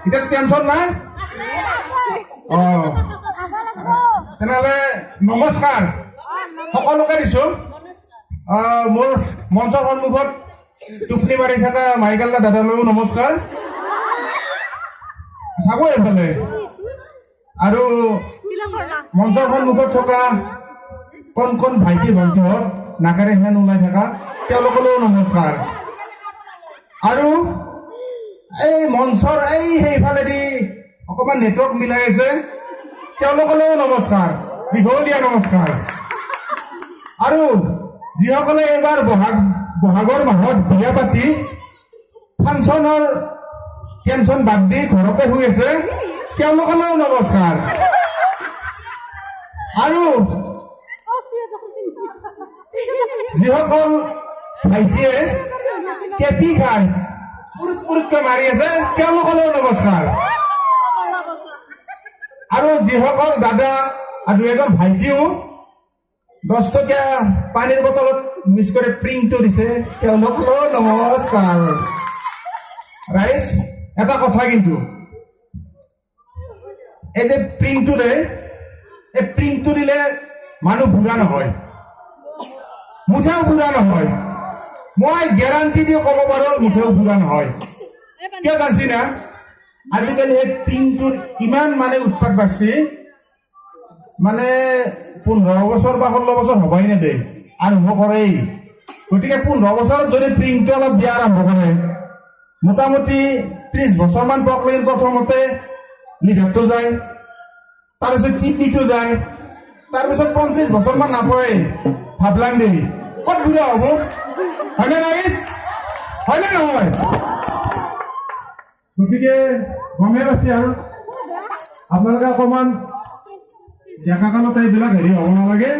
এতিয়া টেনশ্যন নাই তেনেহ'লে নমস্কাৰ সকলোকে দিছো মোৰ মঞ্চৰ সন্মুখত টোপনি মাৰি থকা মাইকেলা দাদালৈও নমস্কাৰ চাব এইফালে আৰু মঞ্চৰ সন্মুখত থকা কণ কণ ভাইটি ভণ্টিহঁত নাকেৰে হেন ওলাই থকা তেওঁলোকলৈও নমস্কাৰ আৰু এই মঞ্চৰ সেইফালেদি অকণমান নেটৱৰ্ক মিলাই আছে তেওঁলোকলৈও নমস্কাৰ দীঘলীয়া নমস্কাৰ আৰু যিসকলে এইবাৰ বহাগৰ মাহত বিয়া পাতি ফাংচনৰ টেনশ্যন বাদ দি ঘৰতে শুই আছে তেওঁলোকলৈও নমস্কাৰ আৰু যিসকল ভাইটিয়ে কেপি খাই পুৰুতকৈ মাৰি আছে তেওঁলোকলৈও নমস্কাৰ আৰু যিসকল দাদা আৰু এজন ভাইটিও 10 টকীয়া পানীৰ বটলত মিছ কৰি প্ৰিণ্টটো দিছে তেওঁলোকলৈও নমস্কাৰ ৰাইজ এটা কথা কিন্তু এই যে প্ৰিণ্টটো দিলে মানুহ বুঢ়া নহয় মুঠেও বুঢ়া নহয় মই গেৰাণ্টি দি ক'ব পাৰোঁ মুঠেও বুঢ়া নহয় কিয় জানছি না আজিকালি সেই প্ৰিণ্টটোৰ ইমান মানে উৎপাত বাঢ়ছি মানে 15 বছৰ বা 16 বছৰ হ'বই নেদেই আৰম্ভ কৰেই গতিকে 15 বছৰত যদি প্ৰিণ্টটো অলপ দিয়া আৰম্ভ কৰে মোটামুটি 30 বছৰমান পকলেন প্ৰথমতে লিভাৰটো যায় তাৰপিছত কিডনীটো যায় তাৰপিছত 35 বছৰমান নাপায় ভাবলাং দেই ক'ত বুঢ়া হ'ব হয়নে ৰাইজ হয়নে নহয় গতিকে গমে পাইছে আৰু আপোনালোকে অকণমান ডেকা কালত এইবিলাক হেৰি হ'ব নালাগে